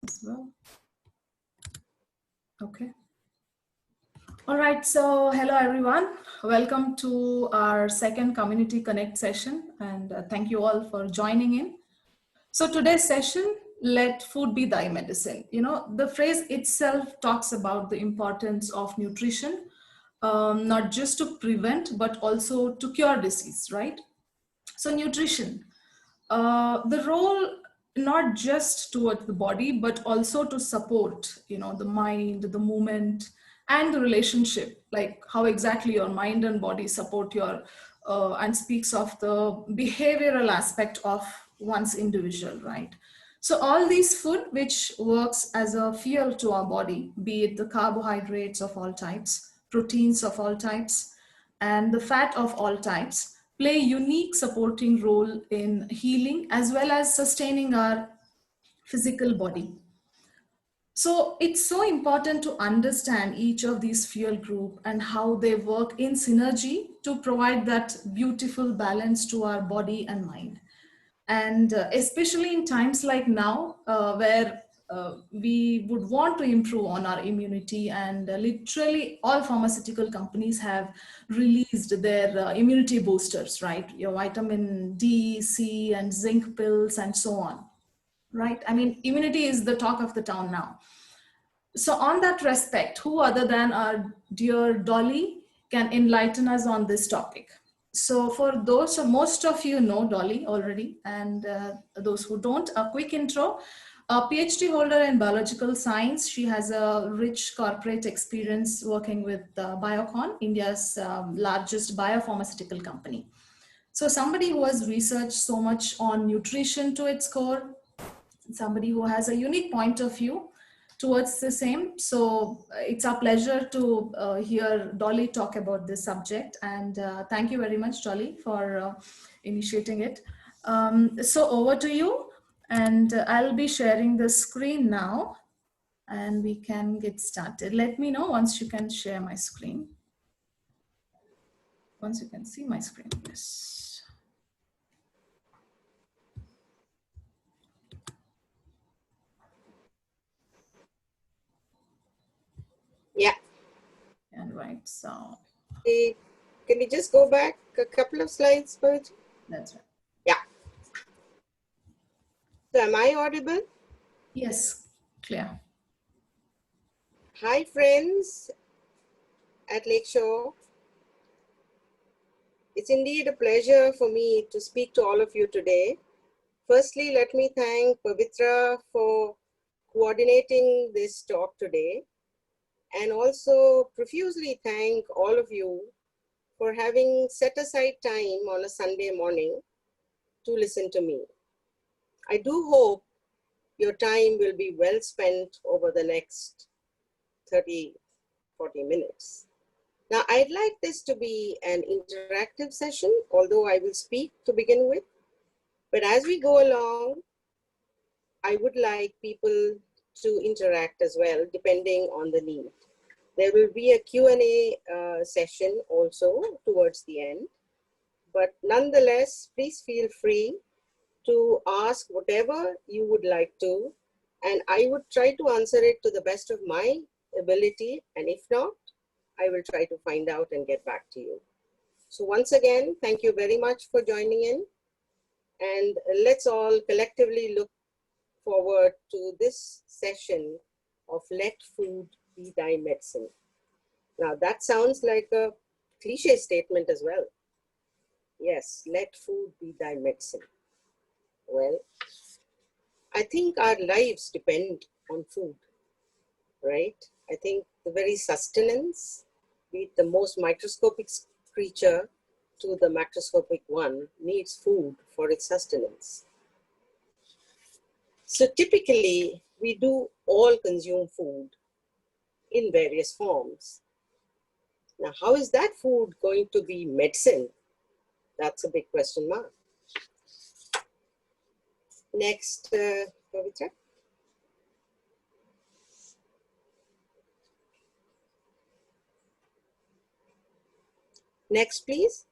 as well. Okay. All right, so hello everyone. Welcome to our second Community Connect session, and thank you all for joining in. So today's session, let food be thy medicine. You know, the phrase itself talks about the importance of nutrition, not just to prevent, but also to cure disease, right? So nutrition, the role not just towards the body, but also to support, the mind, the movement, and the relationship, like how exactly your mind and body support your, and speaks of the behavioral aspect of one's individual, right? So all these food which works as a fuel to our body, be it the carbohydrates of all types, proteins of all types, and the fat of all types, play a unique supporting role in healing as well as sustaining our physical body. So it's so important to understand each of these fuel group and how they work in synergy to provide that beautiful balance to our body and mind. And especially in times like now, where we would want to improve on our immunity, and literally all pharmaceutical companies have released their immunity boosters, right? Your vitamin D, C, and zinc pills, and so on, right? I mean, immunity is the talk of the town now. So on that respect, who other than our dear Dolly can enlighten us on this topic? So for those, most of you know Dolly already, and those who don't, a quick intro. A PhD holder in biological science, she has a rich corporate experience working with Biocon, India's largest biopharmaceutical company. So somebody who has researched so much on nutrition to its core, somebody who has a unique point of view towards the same. So it's a pleasure to hear Dolly talk about this subject, and thank you very much, Dolly, for initiating it. So over to you, and I'll be sharing the screen now, and we can get started. Let me know once you can share my screen. Once you can see my screen, yes. Yeah. And right, so. Can we just go back a couple of slides, Bareja? That's right. Yeah. So am I audible? Yes, clear. Hi, friends at Lakeshore. It's indeed a pleasure for me to speak to all of you today. Firstly, let me thank Pavitra for coordinating this talk today, and also profusely thank all of you for having set aside time on a Sunday morning to listen to me. I do hope your time will be well spent over the next 30, 40 minutes. Now, I'd like this to be an interactive session, although I will speak to begin with. But as we go along, I would like people to interact as well, depending on the need. There will be a Q&A session also towards the end. But nonetheless, please feel free to ask whatever you would like to, and I would try to answer it to the best of my ability. And if not, I will try to find out and get back to you. So once again, thank you very much for joining in. And let's all collectively look forward to this session of Let Food Be Thy Medicine. Now that sounds like a cliche statement as well. Yes, let food be thy medicine. Well, I think our lives depend on food, right? I think the very sustenance, be it the most microscopic creature to the macroscopic one, needs food for its sustenance. So typically, we do all consume food in various forms. Now, how is that food going to be medicine? That's a big question mark. Next, Pavitra. Next, please.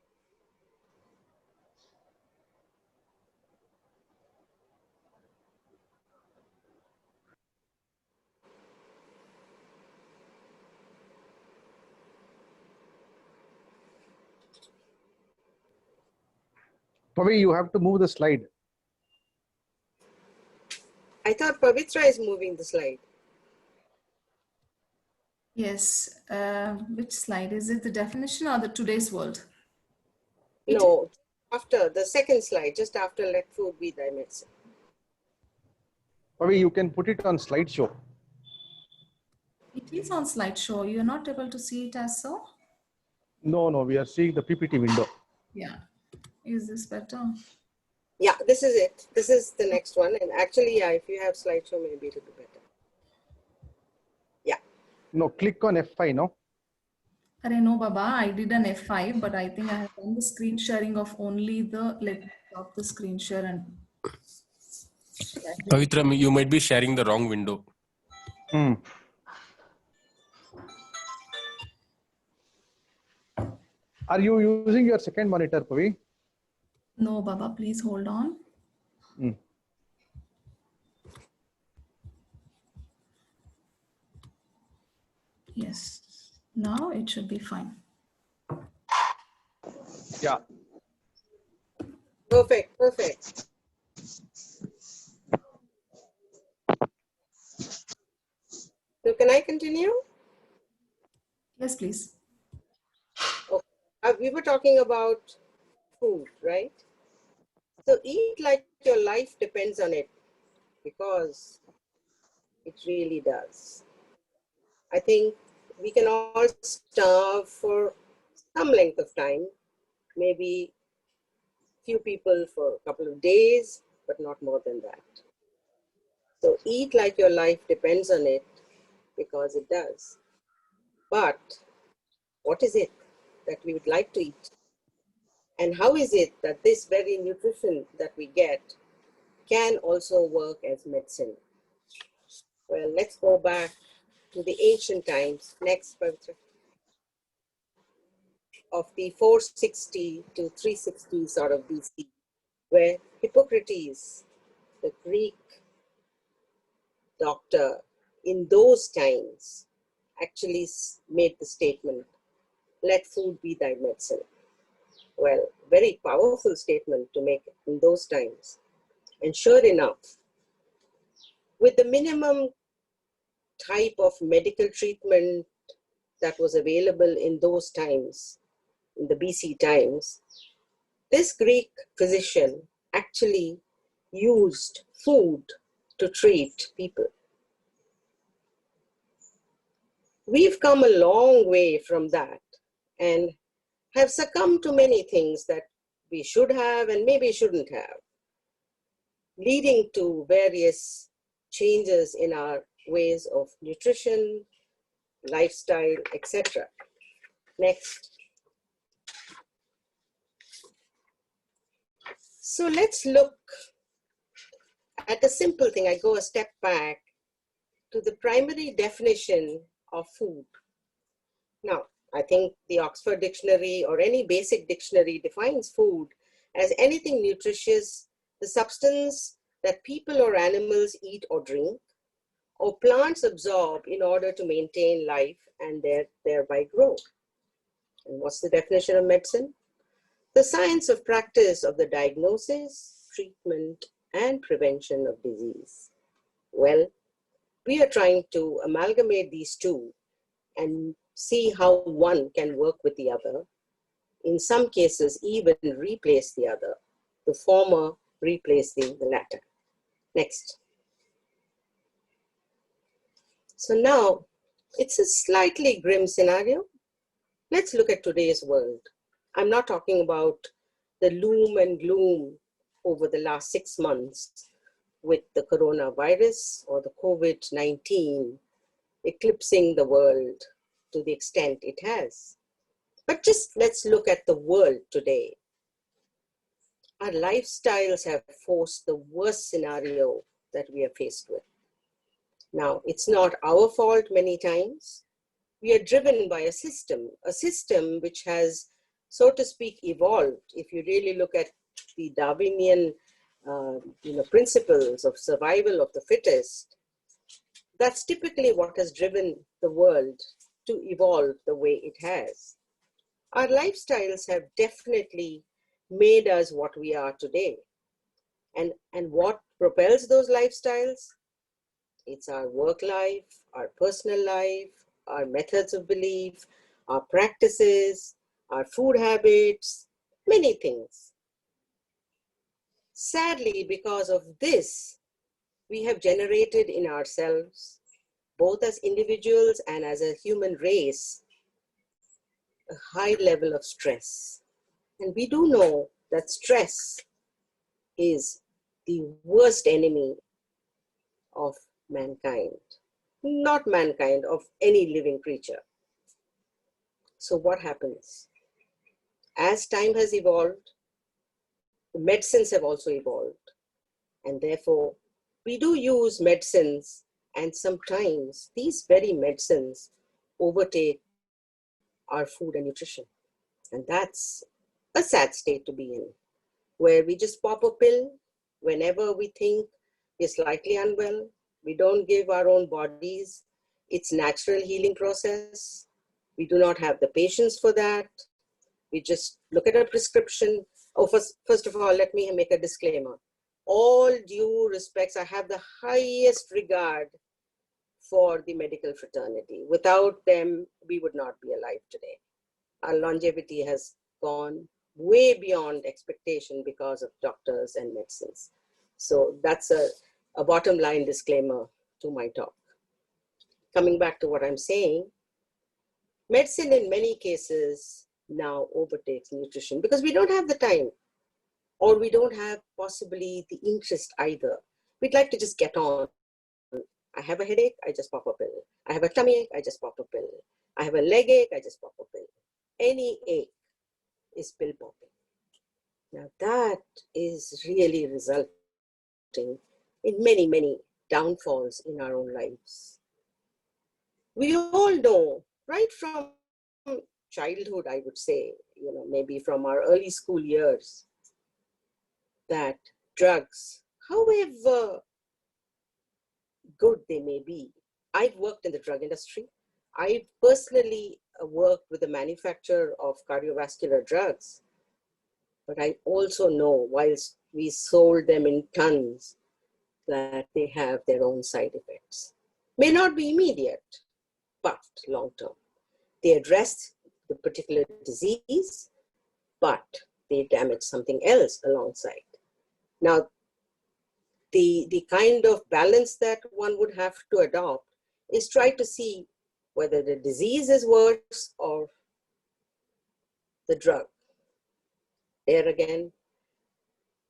Pavi, you have to move the slide. I thought Pavitra is moving the slide. Yes. Which slide? Is it the definition or the today's world? No, after the second slide, just after let food be thy medicine. Pavi, you can put it on slideshow. It is on slideshow. You're not able to see it as so? No, we are seeing the PPT window. Yeah. Is this better? Yeah, this is it. This is the next one. And actually, yeah, if you have slideshow, maybe it'll be better. Yeah. No, click on F5, no? Arey no, Baba, I did an F5, but I think I have done the screen sharing of only the, let me stop the screen share and share it. Pavitra, you might be sharing the wrong window. Are you using your second monitor, Pavi? No, Baba, please hold on. Yes, now it should be fine. Yeah. Perfect, perfect. So can I continue? Yes, please. Okay. We were talking about food, right? So eat like your life depends on it, because it really does. I think we can all starve for some length of time, maybe few people for a couple of days, but not more than that. So eat like your life depends on it, because it does. But what is it that we would like to eat? And how is it that this very nutrition that we get can also work as medicine? Well, let's go back to the ancient times. Next, Pavitra. Of the 460 to 360 sort of BC, where Hippocrates, the Greek doctor in those times, actually made the statement, let food be thy medicine. Well, very powerful statement to make in those times. And sure enough, with the minimum type of medical treatment that was available in those times, in the BC times, this Greek physician actually used food to treat people. We've come a long way from that and have succumbed to many things that we should have and maybe shouldn't have, leading to various changes in our ways of nutrition, lifestyle, etc. Next. So let's look at a simple thing. I go a step back to the primary definition of food. Now, I think the Oxford Dictionary or any basic dictionary defines food as anything nutritious, the substance that people or animals eat or drink, or plants absorb in order to maintain life and thereby grow. And what's the definition of medicine? The science of practice of the diagnosis, treatment, and prevention of disease. Well, we are trying to amalgamate these two and see how one can work with the other. In some cases, even replace the other, the former replacing the latter. Next. So now, it's a slightly grim scenario. Let's look at today's world. I'm not talking about the loom and gloom over the last 6 months with the coronavirus or the COVID-19 eclipsing the world to the extent it has. But just let's look at the world today. Our lifestyles have forced the worst scenario that we are faced with. Now, it's not our fault many times. We are driven by a system which has, so to speak, evolved. If you really look at the Darwinian principles of survival of the fittest, that's typically what has driven the world to evolve the way it has. Our lifestyles have definitely made us what we are today. And what propels those lifestyles? It's our work life, our personal life, our methods of belief, our practices, our food habits, many things. Sadly, because of this, we have generated in ourselves, both as individuals and as a human race, a high level of stress. And we do know that stress is the worst enemy of mankind. Not mankind, of any living creature. So what happens? As time has evolved, the medicines have also evolved. And therefore, we do use medicines, and sometimes these very medicines overtake our food and nutrition. And that's a sad state to be in, where we just pop a pill whenever we think we're slightly unwell. We don't give our own bodies its natural healing process. We do not have the patience for that. We just look at a prescription. Oh, first of all, let me make a disclaimer. All due respects, I have the highest regard for the medical fraternity. Without them, we would not be alive today. Our longevity has gone way beyond expectation because of doctors and medicines. So that's a bottom line disclaimer to my talk. Coming back to what I'm saying, medicine in many cases now overtakes nutrition because we don't have the time, or we don't have possibly the interest either. We'd like to just get on. I have a headache, I just pop a pill. I have a tummy ache, I just pop a pill. I have a leg ache, I just pop a pill. Any ache is pill popping. Now that is really resulting in many, many downfalls in our own lives. We all know, right from childhood, I would say, maybe from our early school years, that drugs, however good they may be, I've worked in the drug industry. I personally worked with the manufacturer of cardiovascular drugs, but I also know, whilst we sold them in tons, that they have their own side effects. May not be immediate, but long term. They address the particular disease, but they damage something else alongside. Now, the kind of balance that one would have to adopt is try to see whether the disease is worse or the drug. There again,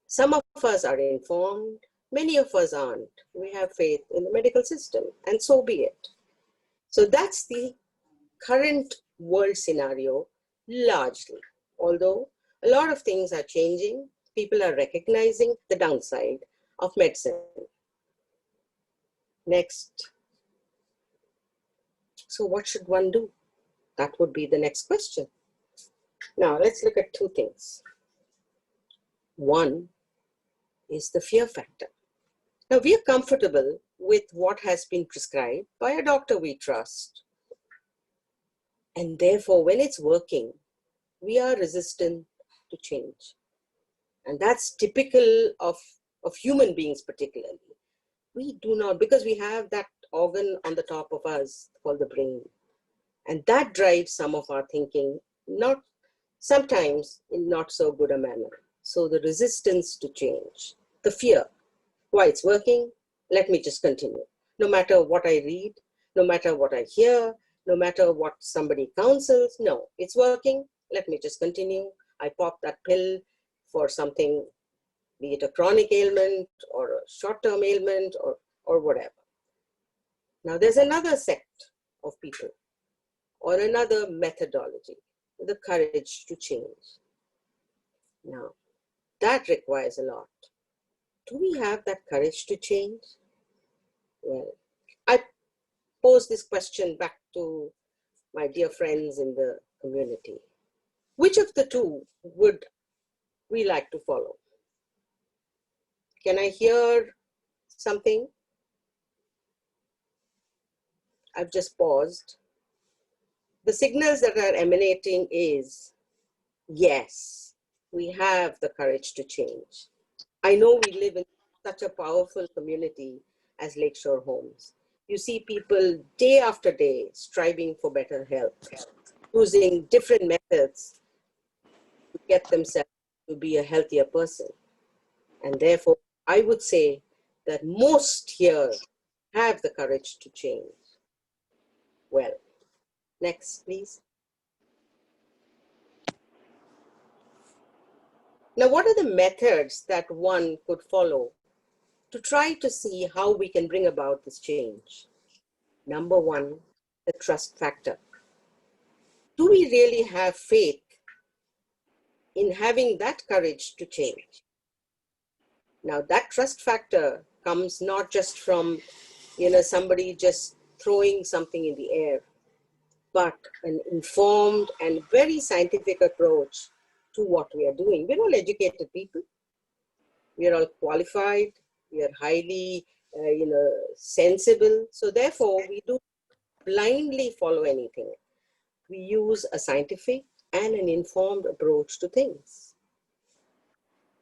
some of us are informed, many of us aren't. We have faith in the medical system, and so be it. So that's the current world scenario largely. Although a lot of things are changing, people are recognizing the downside of medicine. Next. So what should one do? That would be the next question. Now let's look at two things. One is the fear factor. Now we are comfortable with what has been prescribed by a doctor we trust. And therefore, when it's working, we are resistant to change. And that's typical of human beings particularly. We do not, because we have that organ on the top of us called the brain. And that drives some of our thinking, not sometimes in not so good a manner. So the resistance to change, the fear, why it's working, let me just continue. No matter what I read, no matter what I hear, no matter what somebody counsels, no, it's working, let me just continue. I pop that pill for something, be it a chronic ailment or a short-term ailment or whatever. Now there's another sect of people or another methodology, the courage to change. Now that requires a lot. Do we have that courage to change? Well, I pose this question back to my dear friends in the community. Which of the two would we like to follow? Can I hear something? I've just paused. The signals that are emanating is yes. we have the courage to change. I know we live in such a powerful community as Lakeshore Homes. You see people day after day striving for better health, using different methods to get themselves to be a healthier person. And therefore, I would say that most here have the courage to change. Well, next, please. Now, what are the methods that one could follow to try to see how we can bring about this change? Number one, the trust factor. Do we really have faith in having that courage to change? Now, that trust factor comes not just from, somebody just throwing something in the air, but an informed and very scientific approach to what we are doing. We're all educated people. We are all qualified. We are highly, sensible. So therefore, we do blindly follow anything. We use a scientific and an informed approach to things.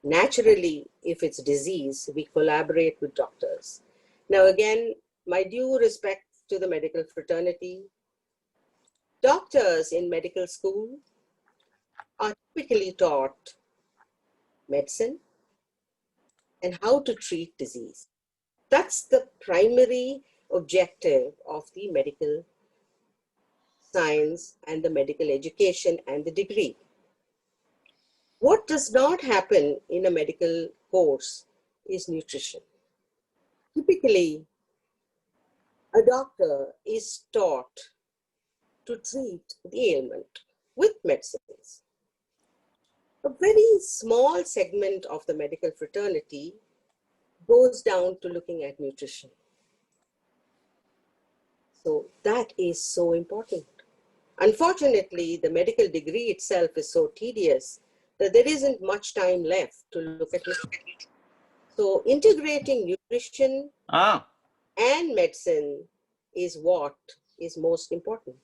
Naturally, if it's disease, we collaborate with doctors. Now, again, my due respect to the medical fraternity, doctors in medical school are typically taught medicine and how to treat disease. That's the primary objective of the medical science and the medical education and the degree. What does not happen in a medical course is nutrition. Typically, a doctor is taught to treat the ailment with medicines. A very small segment of the medical fraternity goes down to looking at nutrition. So that is so important. Unfortunately, the medical degree itself is so tedious that there isn't much time left to look at nutrition. So integrating nutrition and medicine is what is most important.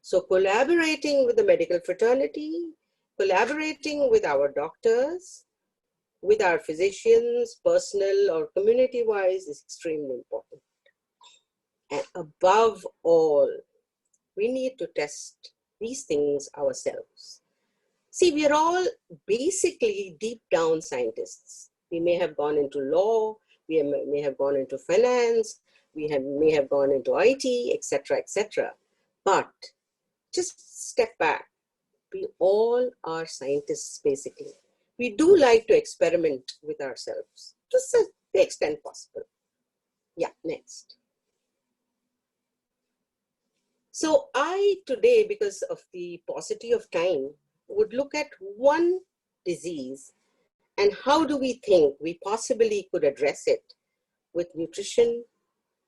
So collaborating with the medical fraternity, collaborating with our doctors, with our physicians, personal or community-wise, is extremely important. And above all, we need to test these things ourselves. See, we are all basically deep down scientists. We may have gone into law, we may have gone into finance, may have gone into IT, etc., etc. But just step back. We all are scientists, basically. We do like to experiment with ourselves to the extent possible. Yeah, next. So I today, because of the paucity of time, would look at one disease and how do we think we possibly could address it with nutrition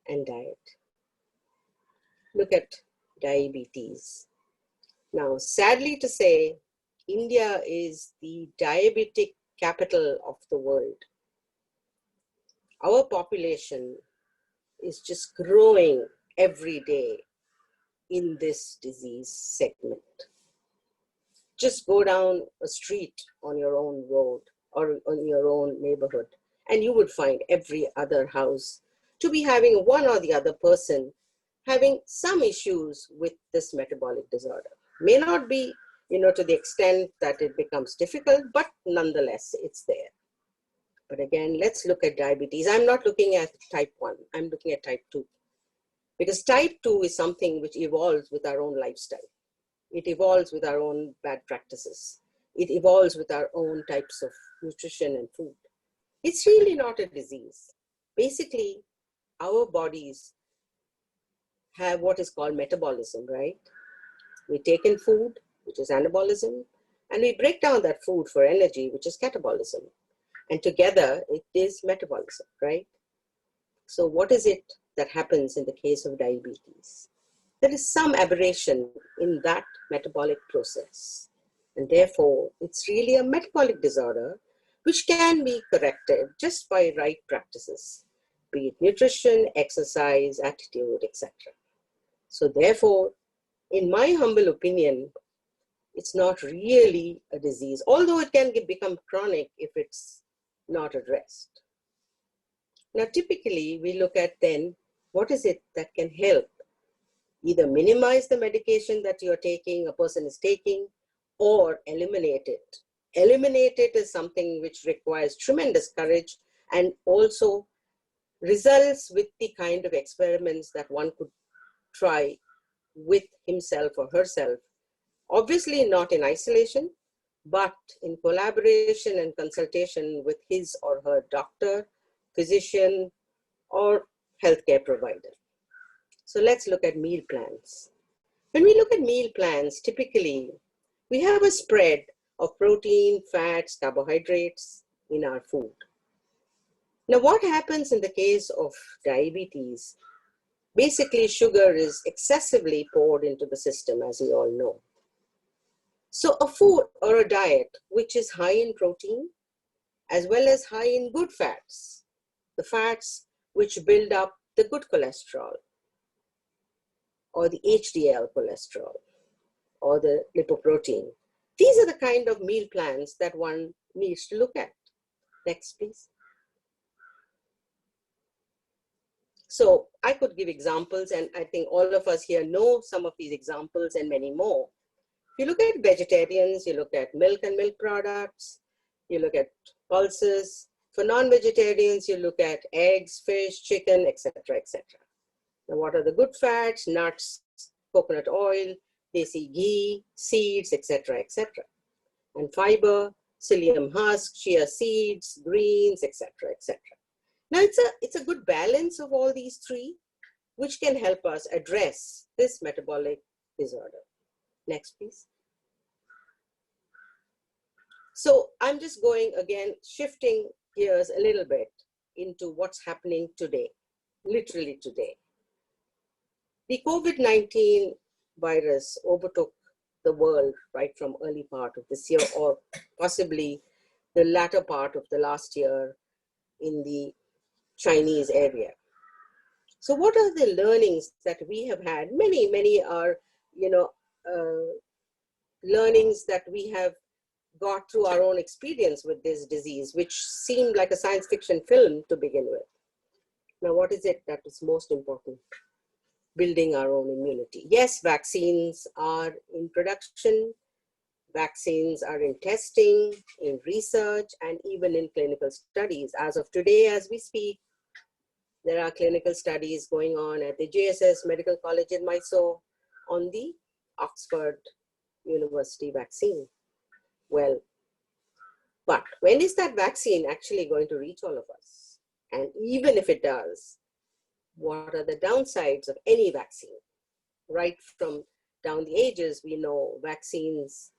and diet. Look at diabetes. Now, sadly to say, India is the diabetic capital of the world. Our population is just growing every day in this disease segment. Just go down a street on your own road or on your own neighborhood, and you would find every other house to be having one or the other person having some issues with this metabolic disorder. May not be, to the extent that it becomes difficult, but nonetheless, it's there. But again, let's look at diabetes. I'm not looking at type 1, I'm looking at type 2. Because type 2 is something which evolves with our own lifestyle. It evolves with our own bad practices. It evolves with our own types of nutrition and food. It's really not a disease. Basically, our bodies have what is called metabolism, right? We take in food, which is anabolism, and we break down that food for energy, which is catabolism. And together, it is metabolism, right? So what is it that happens in the case of diabetes? There is some aberration in that metabolic process. And therefore, it's really a metabolic disorder which can be corrected just by right practices, be it nutrition, exercise, attitude, etc. So therefore, in my humble opinion, it's not really a disease, although it can become chronic if it's not addressed. Now, typically, we look at then, what is it that can help? Either minimize the medication that you're taking, a person is taking, or eliminate it. Eliminate it is something which requires tremendous courage and also results with the kind of experiments that one could try with himself or herself. Obviously not in isolation, but in collaboration and consultation with his or her doctor, physician, or healthcare provider. So let's look at meal plans. When we look at meal plans, typically we have a spread of protein, fats, carbohydrates in our food. Now, what happens in the case of diabetes? Basically, sugar is excessively poured into the system, as we all know. So a food or a diet which is high in protein, as well as high in good fats, the fats which build up the good cholesterol, or the HDL cholesterol, or the lipoprotein. These are the kind of meal plans that one needs to look at. Next, please. So I could give examples, and I think all of us here know some of these examples and many more. If you look at vegetarians, you look at milk and milk products, you look at pulses. For non-vegetarians, you look at eggs, fish, chicken, etc., etc. Now, what are the good fats? Nuts, coconut oil, desi ghee, seeds, etc., etc. And fiber, psyllium husk, chia seeds, greens, etc., etc. Now, it's a good balance of all these three, which can help us address this metabolic disorder. Next, please. So I'm just going again, shifting gears a little bit into what's happening today, literally today. The COVID-19 virus overtook the world right from early part of this year, or possibly the latter part of the last year in the Chinese area. So what are the learnings that we have had? Many are, learnings that we have got through our own experience with this disease, which seemed like a science fiction film to begin with. Now, what is it that is most important? Building our own immunity. Yes, vaccines are in production, vaccines are in testing, in research, and even in clinical studies. As of today, as we speak, there are clinical studies going on at the JSS Medical College in Mysore on the Oxford University vaccine. Well, but when is that vaccine actually going to reach all of us? And even if it does, what are the downsides of any vaccine? Right from down the ages, we know vaccines,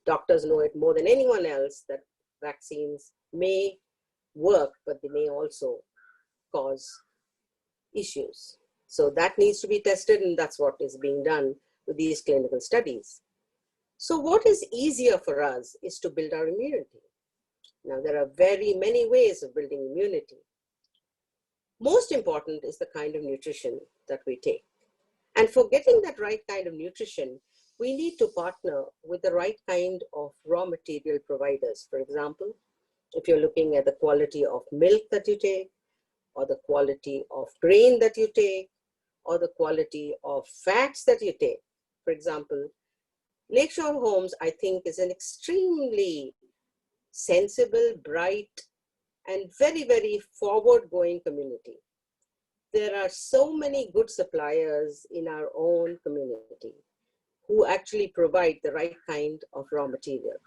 doctors know it more than anyone else, that vaccines may work, but they may also cause issues. So that needs to be tested, and that's what is being done with these clinical studies. So what is easier for us is to build our immunity. Now, there are very many ways of building immunity. Most important is the kind of nutrition that we take. And for getting that right kind of nutrition, we need to partner with the right kind of raw material providers. For example, if you're looking at the quality of milk that you take, or the quality of grain that you take, or the quality of fats that you take. For example, Lakeshore Homes, I think, is an extremely sensible, bright, and very, very forward-going community. There are so many good suppliers in our own community who actually provide the right kind of raw material.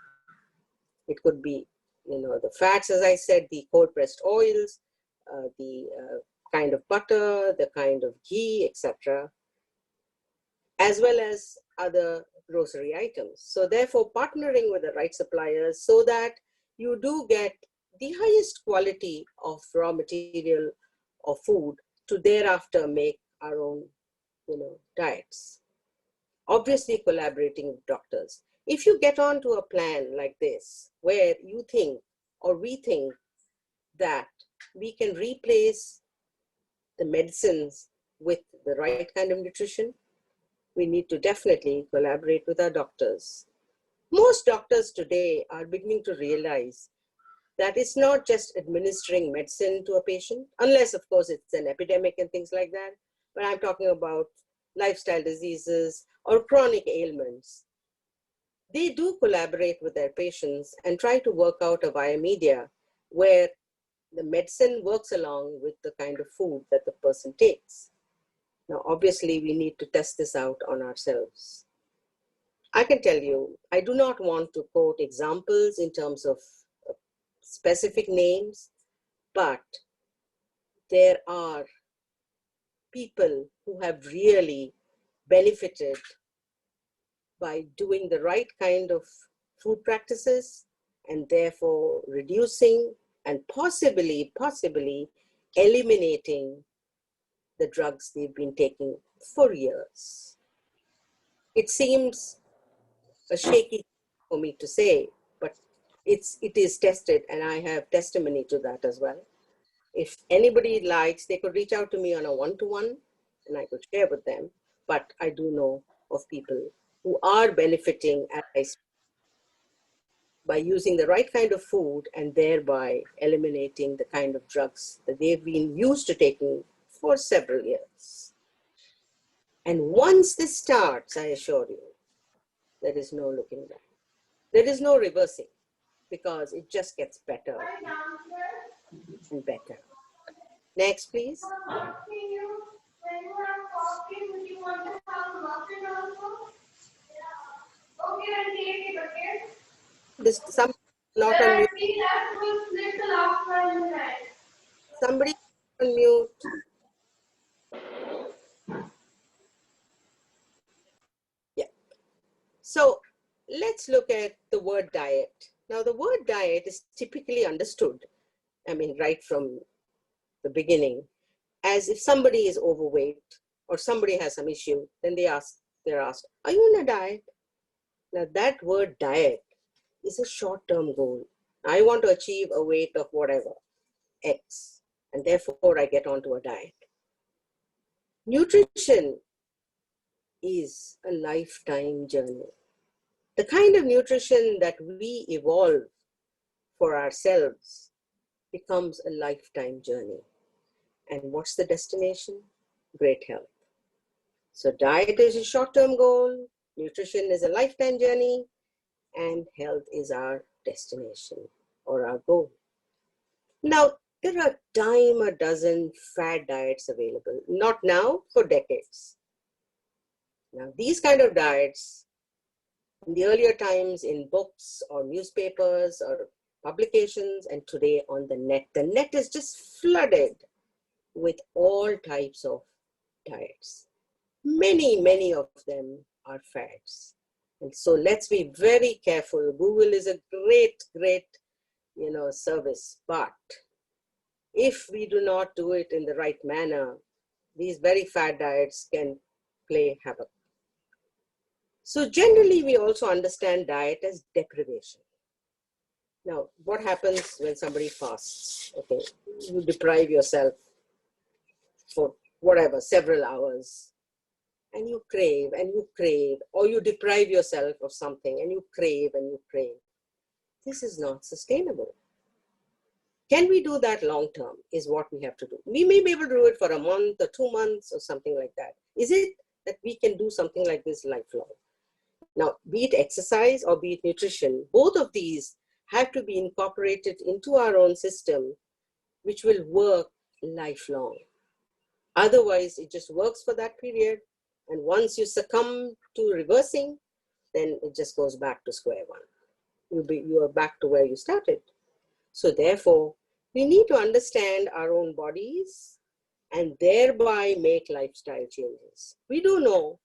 It could be, the fats, as I said, the cold-pressed oils, the kind of butter, the kind of ghee, etc., as well as other grocery items. So therefore, partnering with the right suppliers so that you do get the highest quality of raw material or food to thereafter make our own, diets. Obviously, collaborating with doctors. If you get onto a plan like this, where you think, or we think, that we can replace the medicines with the right kind of nutrition, we need to definitely collaborate with our doctors Most doctors today are beginning to realize that it's not just administering medicine to a patient, unless of course it's an epidemic and things like that, but I'm talking about lifestyle diseases or chronic ailments. They do collaborate with their patients and try to work out a via media where the medicine works along with the kind of food that the person takes. Now, obviously, we need to test this out on ourselves. I can tell you, I do not want to quote examples in terms of specific names, but there are people who have really benefited by doing the right kind of food practices and therefore reducing and possibly eliminating the drugs they've been taking for years. It seems a shaky for me to say, but it is tested, and I have testimony to that as well. If anybody likes, they could reach out to me on a one-to-one and I could share with them, but I do know of people who are benefiting by using the right kind of food and thereby eliminating the kind of drugs that they've been used to taking for several years. And once this starts, I assure you, there is no looking back. There is no reversing, because it just gets better and better. Next, please. This some not on mute. Somebody on mute. Yeah. So let's look at the word diet. Now, the word diet is typically understood, I mean, right from the beginning, as if somebody is overweight or somebody has some issue, then they're asked, are you on a diet? Now, that word diet is a short-term goal. I want to achieve a weight of whatever, X, and therefore I get onto a diet. Nutrition is a lifetime journey. The kind of nutrition that we evolve for ourselves becomes a lifetime journey. And what's the destination? Great health. So diet is a short-term goal, nutrition is a lifetime journey, and health is our destination or our goal. Now, there are dime a dozen fad diets available, not now, for decades. Now, these kind of diets, in the earlier times in books or newspapers or publications, and today on the net is just flooded with all types of diets. Many of them are fads. And so let's be very careful. Google is a great, service, but if we do not do it in the right manner, these very fad diets can play havoc. So generally, we also understand diet as deprivation. Now, what happens when somebody fasts? Okay, you deprive yourself for whatever, several hours, and you crave, or you deprive yourself of something and you crave and you crave. This is not sustainable. Can we do that long term is what we have to do. We may be able to do it for a month or 2 months or something like that. Is it that we can do something like this lifelong? Now, be it exercise or be it nutrition, both of these have to be incorporated into our own system, which will work lifelong. Otherwise, it just works for that period. And once you succumb to reversing, then it just goes back to square one. You are back to where you started. So therefore, we need to understand our own bodies and thereby make lifestyle changes. We do know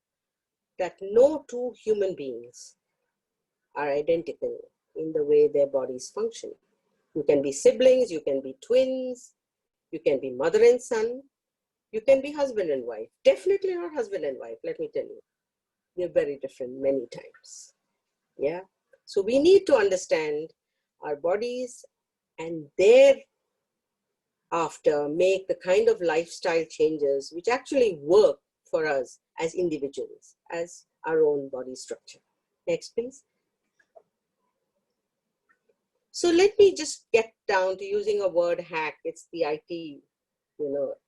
that no two human beings are identical in the way their bodies function. You can be siblings, you can be twins, you can be mother and son, you can be husband and wife. Definitely not husband and wife, let me tell you. They're very different many times. Yeah. So we need to understand our bodies and thereafter make the kind of lifestyle changes which actually work for us as individuals, as our own body structure. Next, please. So let me just get down to using a word hack. It's the IT,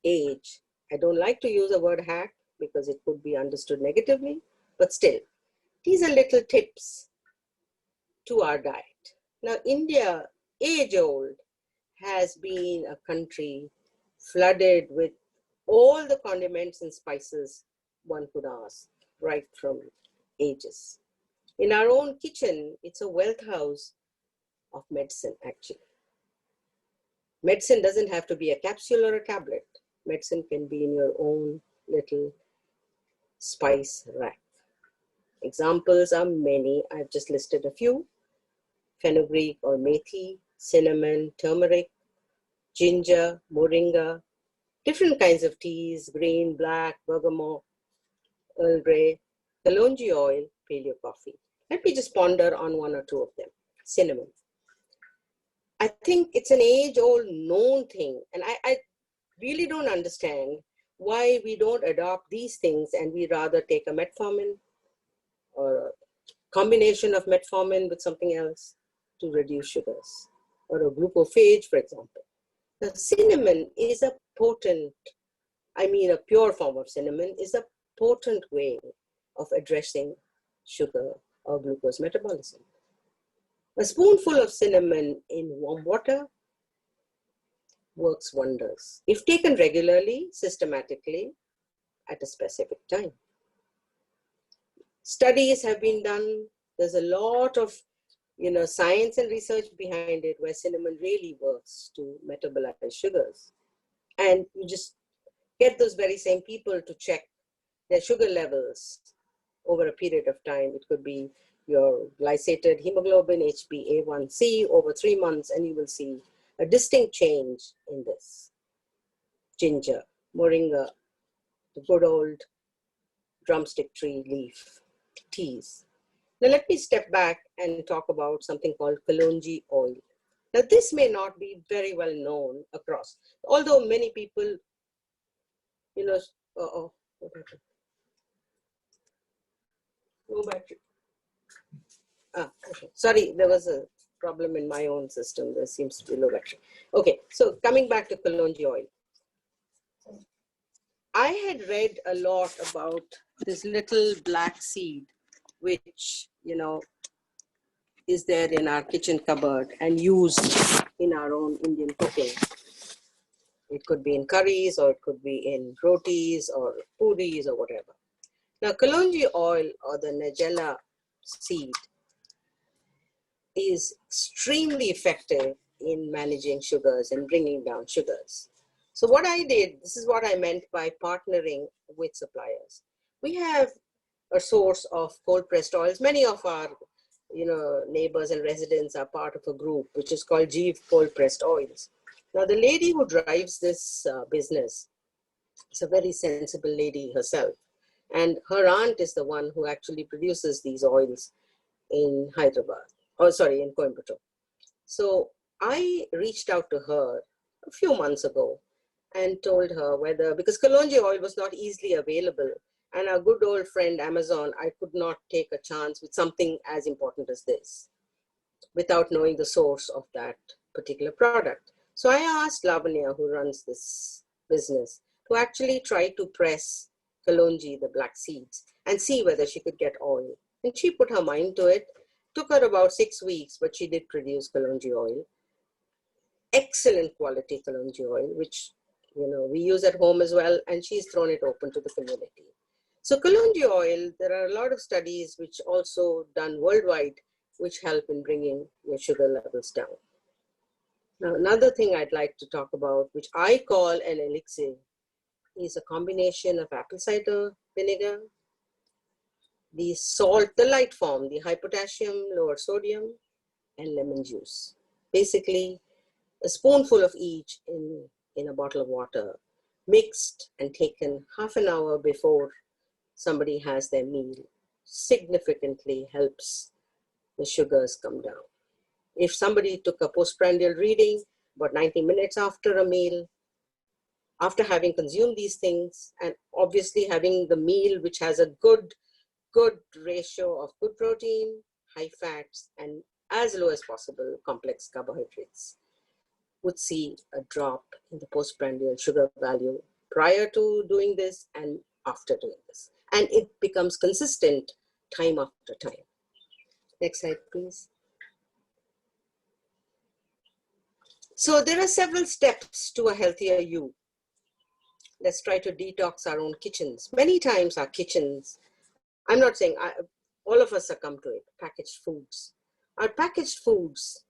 age. I don't like to use a word hack because it could be understood negatively, but still, these are little tips to our diet. Now, India, age old, has been a country flooded with all the condiments and spices one could ask, right from ages. In our own kitchen, it's a wealth house of medicine, actually. Medicine doesn't have to be a capsule or a tablet. Medicine can be in your own little spice rack. Examples are many. I've just listed a few. Fenugreek or methi, cinnamon, turmeric, ginger, moringa, different kinds of teas, green, black, bergamot, Earl Grey, kalonji oil, paleo coffee. Let me just ponder on one or two of them. Cinnamon. I think it's an age-old known thing, and I really don't understand why we don't adopt these things and we rather take a metformin or a combination of metformin with something else to reduce sugars, or a glucophage, for example. The cinnamon is a potent, a pure form of cinnamon is a potent way of addressing sugar or glucose metabolism. A spoonful of cinnamon in warm water works wonders if taken regularly, systematically, at a specific time. Studies have been done. There's a lot of science and research behind it where cinnamon really works to metabolize sugars. And you just get those very same people to check their sugar levels over a period of time. It could be your glycated hemoglobin, HbA1c, over 3 months, and you will see a distinct change in this. Ginger, moringa, the good old drumstick tree leaf, teas. Now let me step back and talk about something called kalonji oil. Now this may not be very well known across, although many people, what happened? No battery. Okay. Sorry, there was a problem in my own system. There seems to be low battery. Okay, so coming back to kalonji oil. I had read a lot about this little black seed, which, is there in our kitchen cupboard and used in our own Indian cooking. It could be in curries, or it could be in rotis or puris or whatever. Now, kalonji oil, or the nigella seed, is extremely effective in managing sugars and bringing down sugars. So what I did, this is what I meant by partnering with suppliers. We have a source of cold pressed oils. Many of our neighbors and residents are part of a group which is called Jeev Cold Pressed Oils. Now the lady who drives this business is a very sensible lady herself. And her aunt is the one who actually produces these oils in Hyderabad, in Coimbatore. So I reached out to her a few months ago and told her whether, because kalonji oil was not easily available, and our good old friend Amazon, I could not take a chance with something as important as this without knowing the source of that particular product. So I asked Lavanya, who runs this business, to actually try to press kalonji, the black seeds, and see whether she could get oil. And she put her mind to it. Took her about 6 weeks, but she did produce kalonji oil. Excellent quality kalonji oil, which we use at home as well, and she's thrown it open to the community. So kalonji oil, there are a lot of studies which also done worldwide, which help in bringing your sugar levels down. Now, another thing I'd like to talk about, which I call an elixir, is a combination of apple cider vinegar, the salt, the light form, the high potassium, lower sodium, and lemon juice. Basically, a spoonful of each in a bottle of water, mixed and taken half an hour before somebody has their meal, significantly helps the sugars come down. If somebody took a postprandial reading about 90 minutes after a meal, after having consumed these things, and obviously having the meal which has a good ratio of good protein, high fats, and as low as possible complex carbohydrates, would see a drop in the postprandial sugar value prior to doing this and after doing this. And it becomes consistent time after time. Next slide, please. So there are several steps to a healthier you. Let's try to detox our own kitchens. Many times our kitchens, I'm not saying all of us succumb to it, packaged foods. Our packaged foods,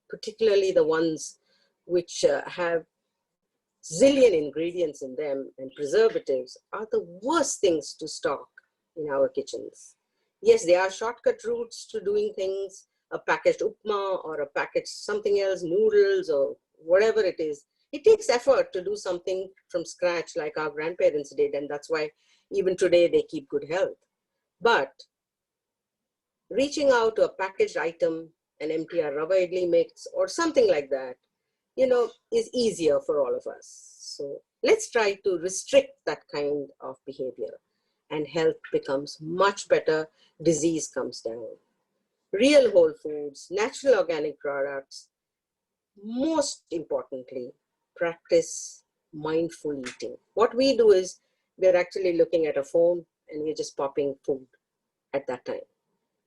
particularly the ones which have zillion ingredients in them and preservatives, are the worst things to stock in our kitchens. Yes, there are shortcut routes to doing things, a packaged upma or a packaged something else, noodles or whatever it is. It takes effort to do something from scratch like our grandparents did, and that's why even today they keep good health. But reaching out to a packaged item, an MTR rava idli mix or something like that, is easier for all of us. So let's try to restrict that kind of behavior, and health becomes much better, disease comes down. Real whole foods, natural organic products, most importantly, practice mindful eating. What we do is we're actually looking at a phone and we're just popping food at that time.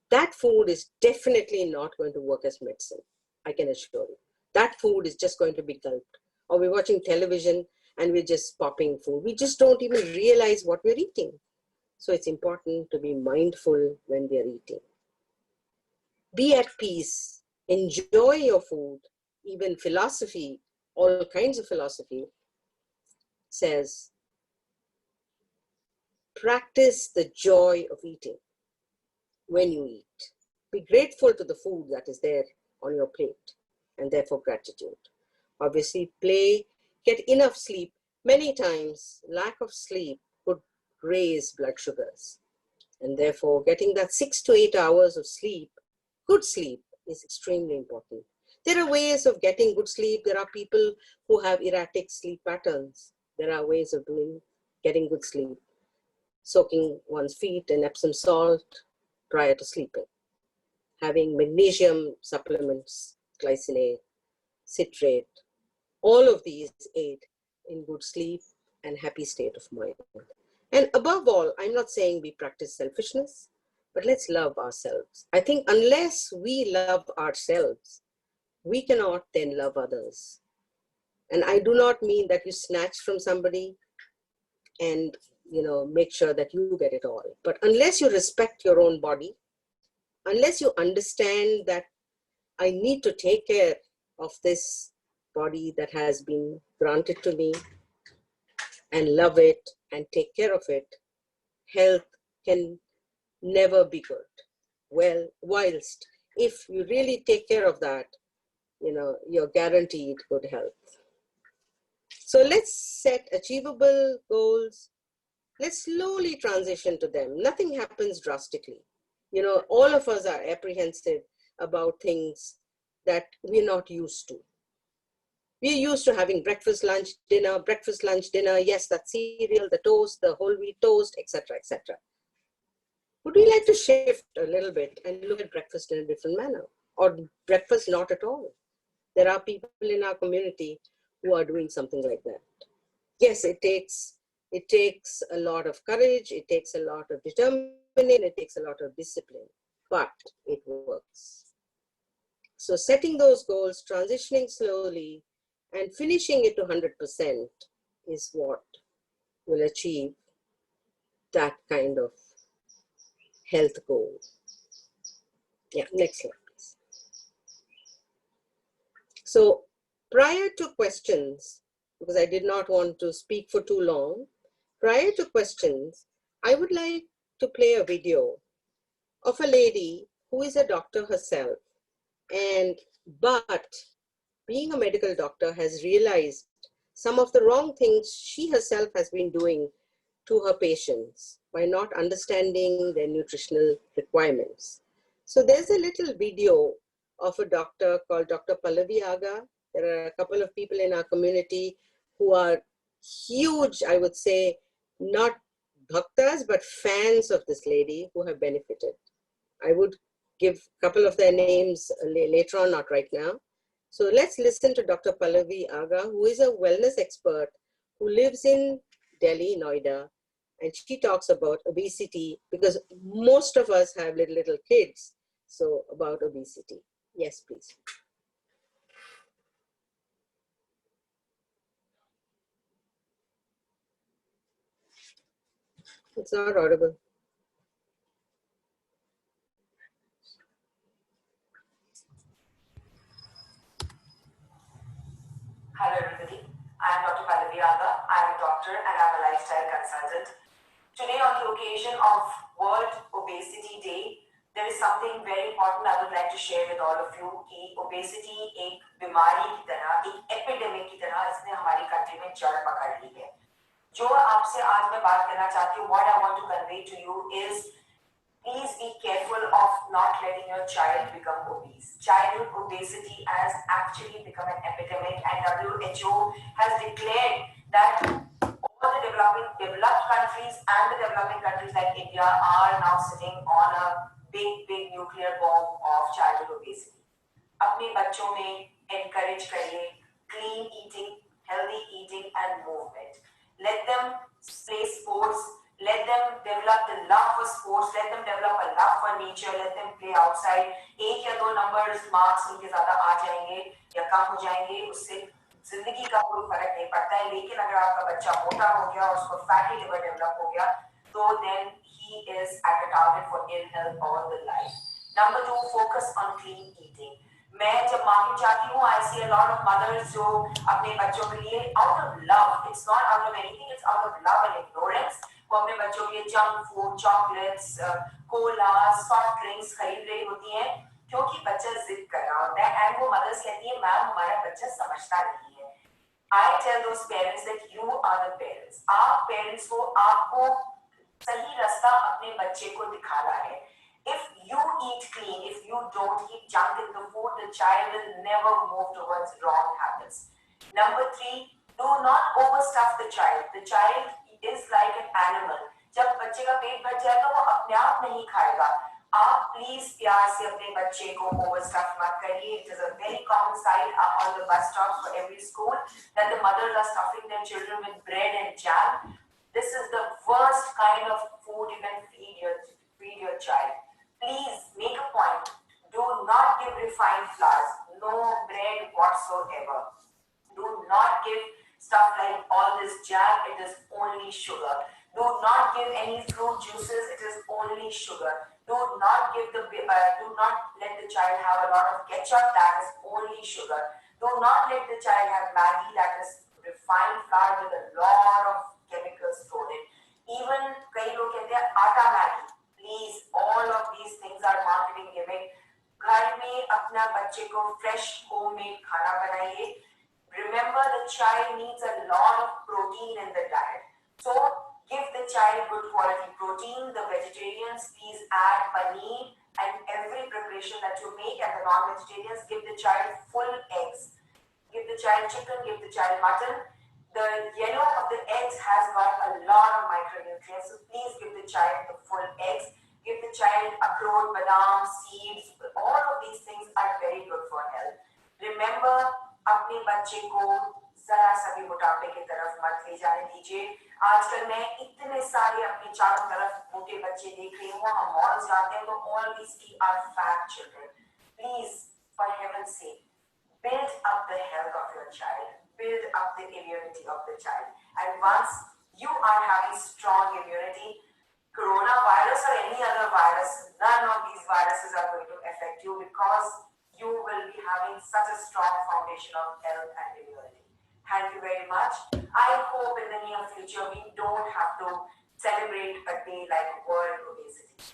That food is definitely not going to work as medicine, I can assure you. That food is just going to be gulped. Or we're watching television and we're just popping food. We just don't even realize what we're eating. So it's important to be mindful when we're eating. Be at peace, enjoy your food. Even philosophy, all kinds of philosophy says, practice the joy of eating when you eat. Be grateful to the food that is there on your plate, and therefore gratitude. Obviously, play, get enough sleep. Many times, lack of sleep could raise blood sugars. And therefore, getting that 6 to 8 hours of sleep, good sleep, is extremely important. There are ways of getting good sleep. There are people who have erratic sleep patterns. There are ways of getting good sleep. Soaking one's feet in Epsom salt prior to sleeping. Having magnesium supplements, glycinate, citrate, all of these aid in good sleep and happy state of mind. And above all, I'm not saying we practice selfishness, but let's love ourselves. I think unless we love ourselves, we cannot then love others. And I do not mean that you snatch from somebody and make sure that you get it all. But unless you respect your own body, unless you understand that I need to take care of this body that has been granted to me and love it and take care of it, health can never be good. Well, whilst if you really take care of that, you're guaranteed good health. So let's set achievable goals. Let's slowly transition to them. Nothing happens drastically. All of us are apprehensive about things that we're not used to. We're used to having breakfast, lunch, dinner, yes, that cereal, the toast, the whole wheat toast, etc., etc. Would we like to shift a little bit and look at breakfast in a different manner, or breakfast not at all? There are people in our community who are doing something like that. Yes, it takes a lot of courage, it takes a lot of determination, it takes a lot of discipline, but it works. So setting those goals, transitioning slowly, and finishing it to 100% is what will achieve that kind of health goal. Yeah, next slide, please. So prior to questions, because I did not want to speak for too long, prior to questions, I would like to play a video of a lady who is a doctor herself, but being a medical doctor has realized some of the wrong things she herself has been doing to her patients by not understanding their nutritional requirements. So there's a little video of a doctor called Dr. Pallavi Aga. There are a couple of people in our community who are huge, I would say, not bhaktas, but fans of this lady who have benefited. I would give a couple of their names later on, not right now. So let's listen to Dr. Pallavi Aga, who is a wellness expert who lives in Delhi, Noida, and she talks about obesity because most of us have little kids. So about obesity. Yes, please. It's not audible. Hello everybody, I am Dr. Pallavi Aga. I am a doctor and I am a lifestyle consultant. Today on the occasion of World Obesity Day, there is something very important I would like to share with all of you कि obesity एक बीमारी की तरह, एक epidemic की तरह इसने हमारी country में जड़ पकड़ ली है. जो आपसे आज मैं बात करना चाहती हूँ, what I want to convey to you is please be careful of not letting your child become obese. Childhood obesity has actually become an epidemic and WHO has declared that all the developed countries and the developing countries like India are now sitting on a big nuclear bomb of childhood obesity. अपने बच्चों में encourage करिए clean eating, healthy eating and movement. Let them play sports. Let them develop the love for sports. Let them develop a love for nature. Let them play outside. एक या दो numbers marks उनके ज़्यादा आ जाएंगे या कम हो जाएंगे, उससे जिंदगी का कोई फर्क नहीं पड़ता है. लेकिन अगर आपका बच्चा मोटा हो गया और उसको fatty liver develop हो गया, तो then he is at a target for ill health all the life. Number 2, focus on clean eating. मैं जब मार्केट जाती हूँ, I see a lot of mothers जो अपने बच्चों के लिए out of love, it's not out of anything, it's out of love and ignorance, वो अपने बच्चों के लिए junk food, chocolates, Cola, soft drinks खरीद रही होती हैं क्योंकि बच्चा जिद कर रहा होता है. एंड वो मदर्स कहती है मैम हमारा बच्चा समझता नहीं है. I tell those parents that you are the parents. आप पेरेंट्स को आपको सही रास्ता अपने बच्चे को दिखाना है. If you eat clean, if you don't eat junk in the food, the child will never move towards wrong habits. Number 3, do not overstuff the child. The child is like an animal. जब बच्चे का पेट भर जाए तो वो अपने आप नहीं खाएगा. आप प्लीज प्यार से अपने बच्चे को overstuff मत करिए. It is a very common sight on the bus stops for every school that the mothers are stuffing their children with bread and jam. This is the worst kind of food you can feed your child. Please make a point. Do not give refined flours. No bread whatsoever. Do not give stuff like all this jam. It is only sugar. Do not give any fruit juices. It is only sugar. Do not let the child have a lot of ketchup. That is only sugar. Do not let the child have Maggi. That is refined flour with a lot of chemicals thrown in. Even कई लोग कहते हैं आटा Maggi. Please, all of these things are marketing gimmick. घर में अपना बच्चे को fresh homemade खाना बनाइए. Remember, the child needs a lot of protein in the diet. So, give the child good quality protein. The vegetarians, please add paneer and every preparation that you make. And the non-vegetarians, give the child full eggs. Give the child chicken, give the child mutton. The yellow of the eggs has got a lot of micronutrients. So, please give the child the full eggs. Give the child akroot, badam, seeds. All of these things are very good for health. Remember, अपने बच्चे को जरा सा भी मोटापे की तरफ मत ले जाने दीजिए. आजकल मैं इतने सारे अपने चारों तरफ मोटे बच्चे देख रही हूँ. हम मॉल्स जाते हैं तो all these kids are fat children. Please, for heaven's sake, build up the health of your child. Build up the immunity of the child. And once you are having strong immunity, coronavirus or any other virus, none of these viruses are going to affect you because you will be having such a strong foundation of health and immunity. Thank you very much. I hope in the near future we don't have to celebrate a day like World Obesity.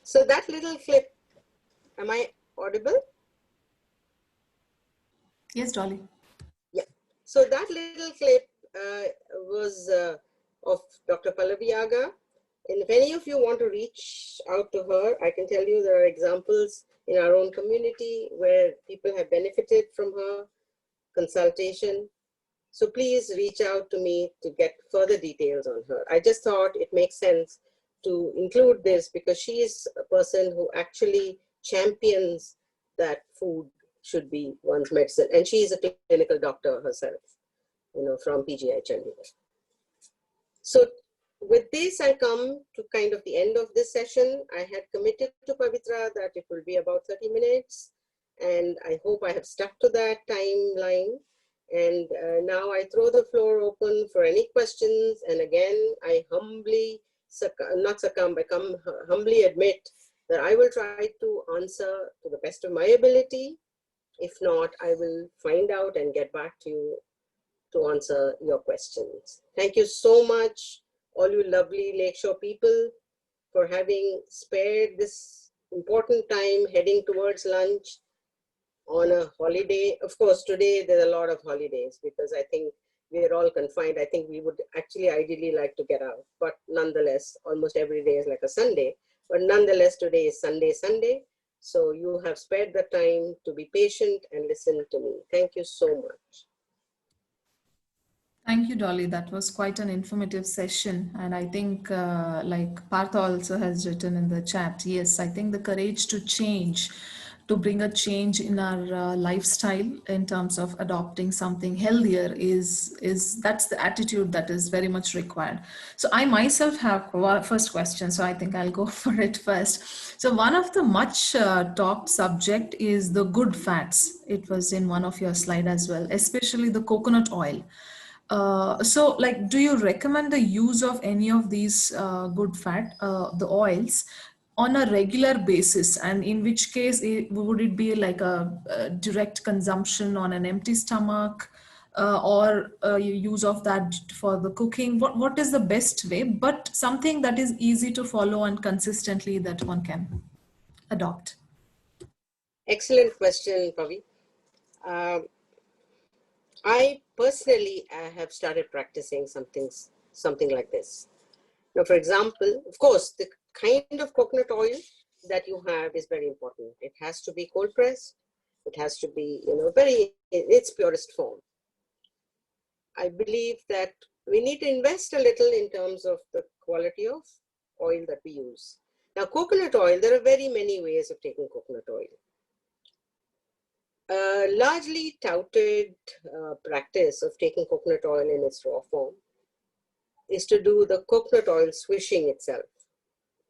So that little clip, am I audible? Yes, Dolly. Yeah. So that little clip was of Dr. Pallavi Aga. And if any of you want to reach out to her, I can tell you there are examples in our own community where people have benefited from her consultation. So please reach out to me to get further details on her. I just thought it makes sense to include this because she is a person who actually champions that food should be one's medicine. And she is a clinical doctor herself, from PGI Chandigarh. So with this, I come to kind of the end of this session. I had committed to Pavitra that it will be about 30 minutes. And I hope I have stuck to that timeline. And now I throw the floor open for any questions. And again, I humbly, humbly admit that I will try to answer to the best of my ability. If not, I will find out and get back to you to answer your questions. Thank you so much, all you lovely Lakeshore people, for having spared this important time heading towards lunch on a holiday. Of course, today there are a lot of holidays because I think we are all confined. I think we would actually ideally like to get out, but nonetheless, almost every day is like a Sunday. But nonetheless, today is Sunday. So you have spared the time to be patient and listen to me. Thank you so much. Thank you, Dolly. That was quite an informative session. And I think, like Partha also has written in the chat, yes, I think the courage to change, to bring a change in our lifestyle in terms of adopting something healthier is that's the attitude that is very much required. So I myself have first question, so I think I'll go for it first. So one of the much talked subject is the good fats. It was in one of your slide as well, especially the coconut oil. So like, do you recommend the use of any of these good fat, the oils, on a regular basis? And in which case, would it be like a direct consumption on an empty stomach, or use of that for the cooking? What is the best way, but something that is easy to follow and consistently that one can adopt? Excellent question, Pavi. I personally have started practicing something like this. Now, for example, of course, the kind of coconut oil that you have is very important. It has to be cold pressed. It has to be, very in its purest form. I believe that we need to invest a little in terms of the quality of oil that we use. Now, coconut oil, there are very many ways of taking coconut oil. Largely touted practice of taking coconut oil in its raw form is to do the coconut oil swishing itself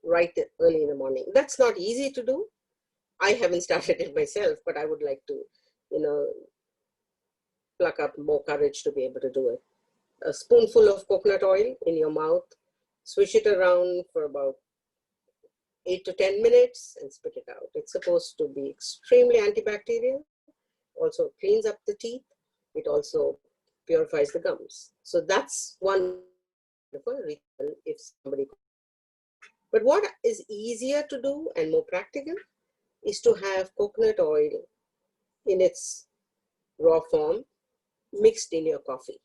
right early in the morning. That's not easy to do. I haven't started it myself, but I would like to, pluck up more courage to be able to do it. A spoonful of coconut oil in your mouth, swish it around for about 8 to 10 minutes and spit it out. It's supposed to be extremely antibacterial. Also cleans up the teeth. It also purifies the gums. So that's one ritual if somebody. But what is easier to do and more practical is to have coconut oil in its raw form mixed in your coffee.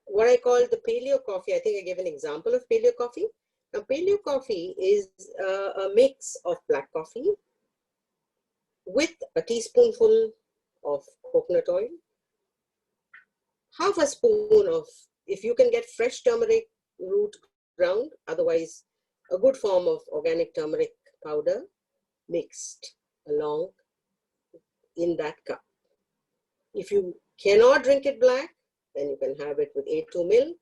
What I call the paleo coffee, I think I gave an example of paleo coffee. Now, paleo coffee is a mix of black coffee with a teaspoonful of coconut oil, half a spoon of, if you can get fresh turmeric root ground, otherwise a good form of organic turmeric powder mixed along in that cup. If you cannot drink it black, then you can have it with A2 milk,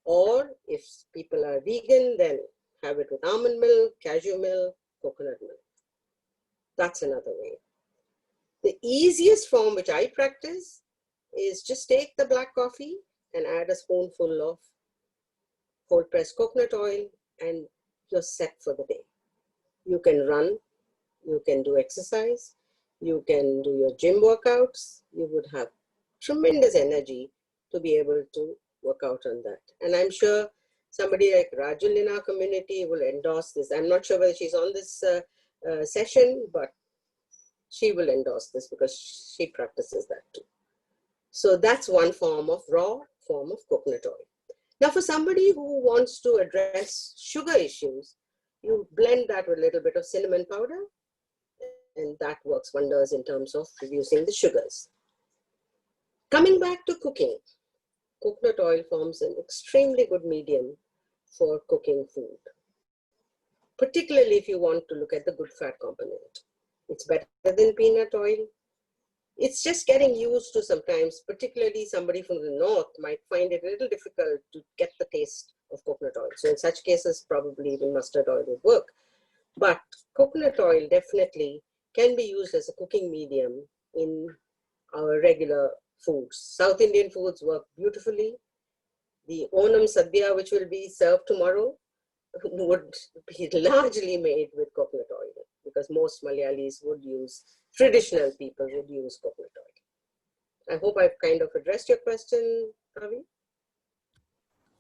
or if people are vegan, then have it with almond milk, cashew milk, coconut milk. That's another way. The easiest form which I practice is just take the black coffee and add a spoonful of cold pressed coconut oil and you're set for the day. You can run, you can do exercise, you can do your gym workouts. You would have tremendous energy to be able to work out on that. And I'm sure somebody like Rajul in our community will endorse this. I'm not sure whether she's on this session, but she will endorse this because she practices that too. So that's one form of raw form of coconut oil. Now for somebody who wants to address sugar issues, you blend that with a little bit of cinnamon powder, and that works wonders in terms of reducing the sugars. Coming back to cooking, coconut oil forms an extremely good medium for cooking food, particularly if you want to look at the good fat component. It's better than peanut oil. It's just getting used to sometimes, particularly somebody from the north might find it a little difficult to get the taste of coconut oil. So in such cases, probably even mustard oil would work. But coconut oil definitely can be used as a cooking medium in our regular foods. South Indian foods work beautifully. The Onam Sadhya, which will be served tomorrow, would be largely made with coconut oil, because most Malayalis would use, traditional people would use coconut oil. I hope I've kind of addressed your question, Avi.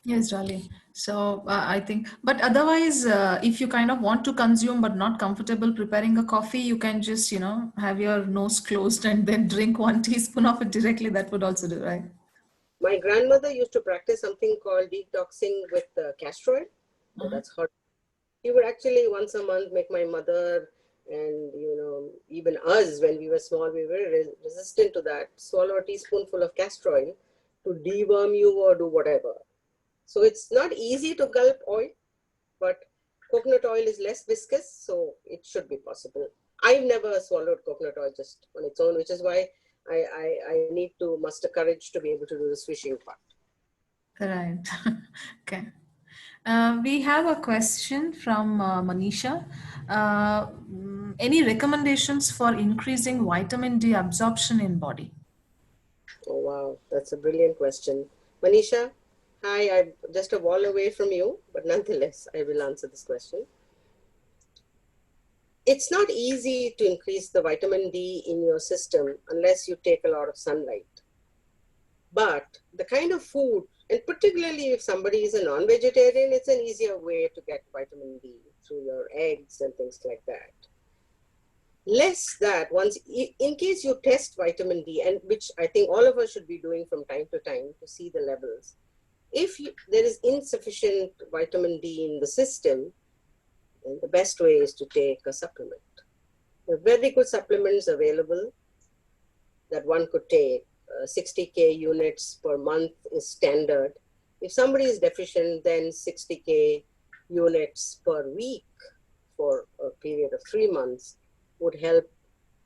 Yes, Dolly. So I think, but otherwise, if you kind of want to consume but not comfortable preparing a coffee, you can just, have your nose closed and then drink 1 teaspoon of it directly. That would also do, right? My grandmother used to practice something called detoxing with castor oil. So that's hot. He would actually once a month make my mother and even us, when we were small, we were resistant to that. Swallow a teaspoonful of castor oil to deworm you or do whatever. So it's not easy to gulp oil, but coconut oil is less viscous, so it should be possible. I've never swallowed coconut oil just on its own, which is why I need to muster courage to be able to do the swishing part. Right. Okay. We have a question from Manisha. Any recommendations for increasing vitamin D absorption in body? Oh, wow. That's a brilliant question. Manisha, hi, I'm just a wall away from you, but nonetheless, I will answer this question. It's not easy to increase the vitamin D in your system unless you take a lot of sunlight. But the kind of food, and particularly if somebody is a non-vegetarian, it's an easier way to get vitamin D through your eggs and things like that. Less that, once, in case you test vitamin D, and which I think all of us should be doing from time to time to see the levels. If there is insufficient vitamin D in the system, then the best way is to take a supplement. There are very good supplements available that one could take. 60K units per month is standard. If somebody is deficient, then 60K units per week for a period of 3 months would help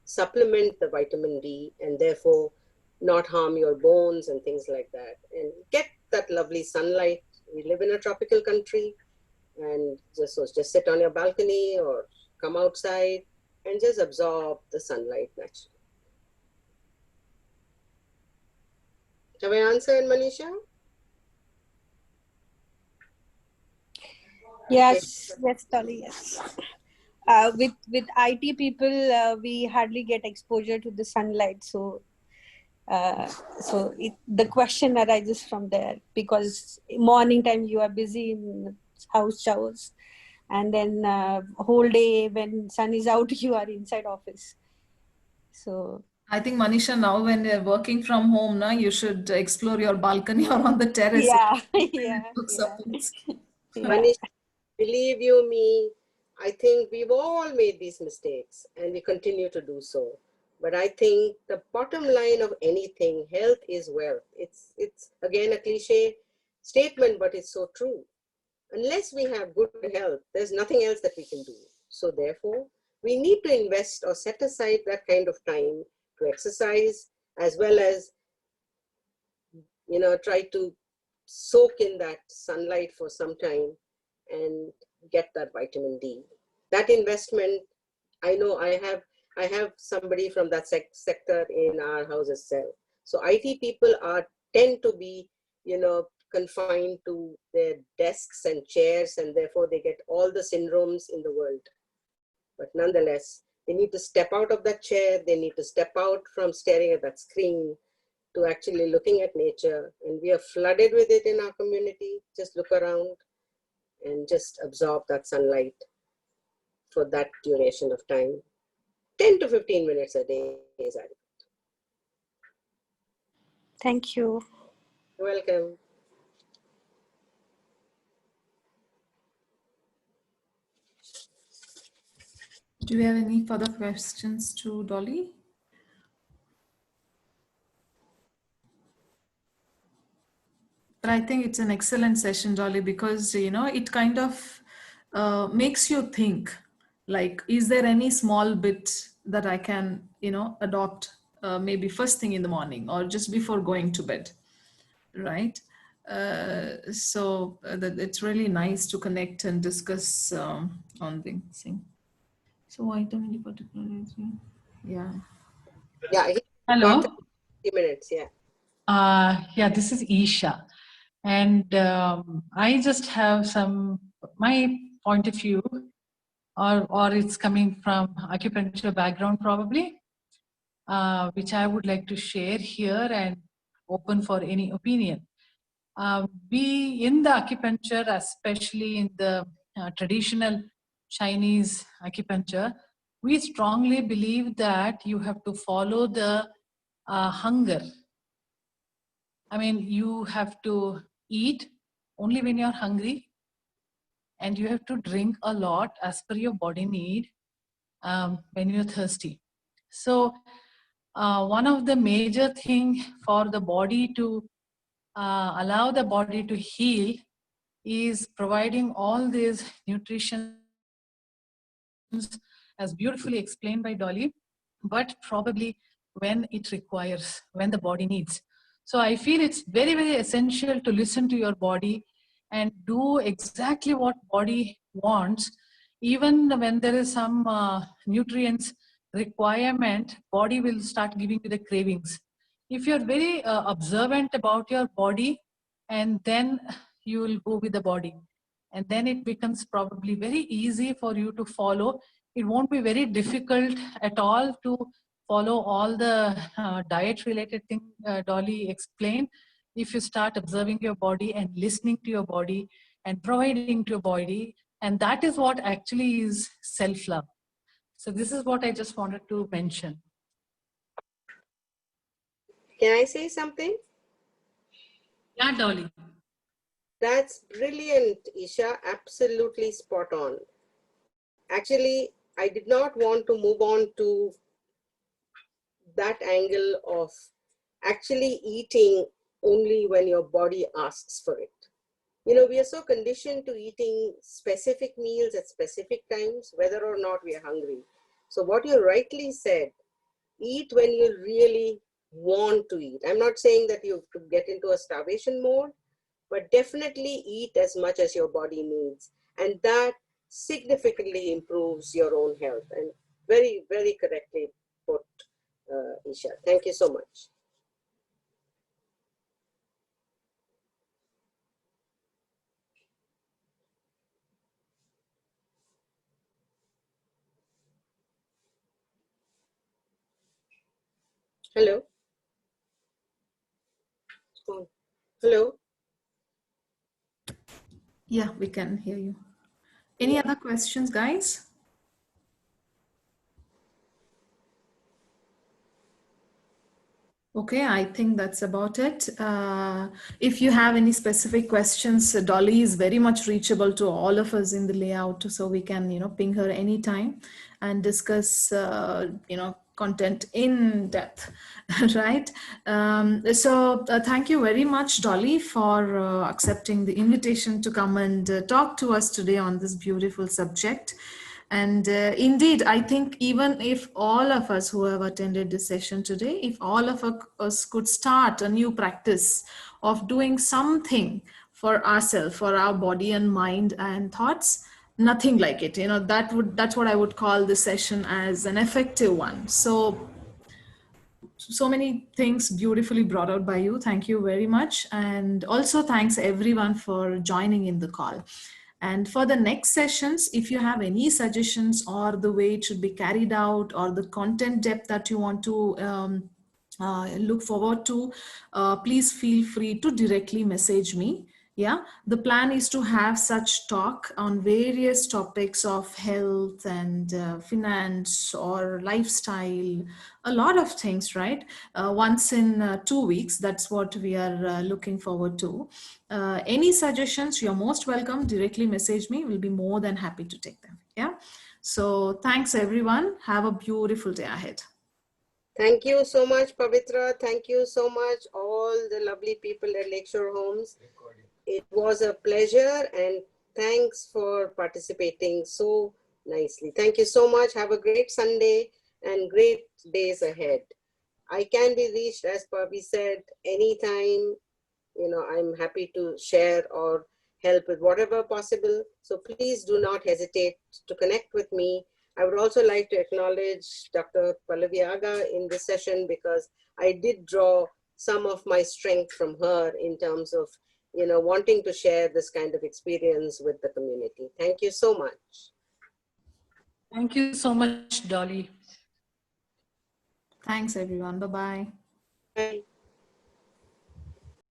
supplement the vitamin D and therefore not harm your bones and things like that. And get that lovely sunlight. We live in a tropical country, and just sit on your balcony or come outside and just absorb the sunlight naturally. Have I answered, Manisha? Yes, yes, Dolly, yes. With IT people, we hardly get exposure to the sunlight, so the question arises from there, because morning time you are busy in house chores, and then whole day when sun is out you are inside office. So I think, Manisha, now when you're working from home, you should explore your balcony or on the terrace. yeah, Cook supplements. Manisha, believe you me, I think we've all made these mistakes and we continue to do so. But I think the bottom line of anything, health is wealth. It's again a cliche statement, but it's so true. Unless we have good health, there's nothing else that we can do. So therefore, we need to invest or set aside that kind of time to exercise, as well as, try to soak in that sunlight for some time and get that vitamin D. That investment, I know I have somebody from that sector in our house itself. So IT people tend to be, confined to their desks and chairs, and therefore they get all the syndromes in the world. But nonetheless, they need to step out of that chair. They need to step out from staring at that screen to actually looking at nature. And we are flooded with it in our community. Just look around and just absorb that sunlight for that duration of time. 10 to 15 minutes a day is adequate. thank you. You're welcome. Do we have any further questions to Dolly? But I think it's an excellent session, Dolly, because, you know, it kind of makes you think, like, is there any small bit that I can, you know, adopt maybe first thing in the morning or just before going to bed, right? That it's really nice to connect and discuss on things. So item any particular, yeah. Yeah, he got Hello. 30 minutes. Yeah. Yeah, this is Isha. And I just have my point of view, or it's coming from acupuncture background probably, which I would like to share here and open for any opinion. We, in the acupuncture, especially in the traditional Chinese acupuncture, we strongly believe that you have to follow the hunger. I mean, you have to eat only when you're hungry, and you have to drink a lot as per your body need when you're thirsty. So one of the major thing for the body to allow the body to heal is providing all these nutrition as beautifully explained by Dolly, but probably when it requires, when the body needs. So I feel it's very, very essential to listen to your body and do exactly what body wants. Even when there is some nutrients requirement, body will start giving you the cravings. If you're very observant about your body, and then you will go with the body. And then it becomes probably very easy for you to follow. It won't be very difficult at all to follow all the diet related thing Dolly explained. If you start observing your body and listening to your body and providing to your body, and that is what actually is self-love. So this is what I just wanted to mention. Can I say something? Yeah, Dolly. That's brilliant, Isha. Absolutely spot on. Actually, I did not want to move on to that angle of actually eating only when your body asks for it. You know, we are so conditioned to eating specific meals at specific times, whether or not we are hungry. So what you rightly said, eat when you really want to eat. I'm not saying that you have to get into a starvation mode, but definitely eat as much as your body needs. And that significantly improves your own health. And very, very correctly put, Isha. Thank you so much. Hello? Hello? Yeah, we can hear you. Any other questions, guys? Okay, I think that's about it. If you have any specific questions, Dolly is very much reachable to all of us in the layout, so we can, you know, ping her anytime and discuss, you know, content in depth, right? Thank you very much, Dolly, for accepting the invitation to come and talk to us today on this beautiful subject. And indeed, I think even if all of us who have attended this session today, if all of us could start a new practice of doing something for ourselves, for our body and mind and thoughts, nothing like it. You know, that's what I would call this session as an effective one. So many things beautifully brought out by you. Thank you very much. And also thanks everyone for joining in the call. And for the next sessions, if you have any suggestions or the way it should be carried out or the content depth that you want to look forward to, please feel free to directly message me. Yeah, the plan is to have such talk on various topics of health and finance or lifestyle, a lot of things, right? Once in 2 weeks, that's what we are looking forward to. Any suggestions, you're most welcome. Directly message me. We'll be more than happy to take them. Yeah. So thanks everyone. Have a beautiful day ahead. Thank you so much, Pavitra. Thank you so much, all the lovely people at Lakeshore Homes. It was a pleasure, and thanks for participating so nicely. Thank you so much. Have a great Sunday and great days ahead. I can be reached, as Pavi said, anytime. I'm happy to share or help with whatever possible. So please do not hesitate to connect with me. I would also like to acknowledge Dr. Pallavi Aga in this session, because I did draw some of my strength from her in terms of, wanting to share this kind of experience with the community. Thank you so much. Thank you so much, Dolly. Thanks, everyone. Bye-bye. Bye.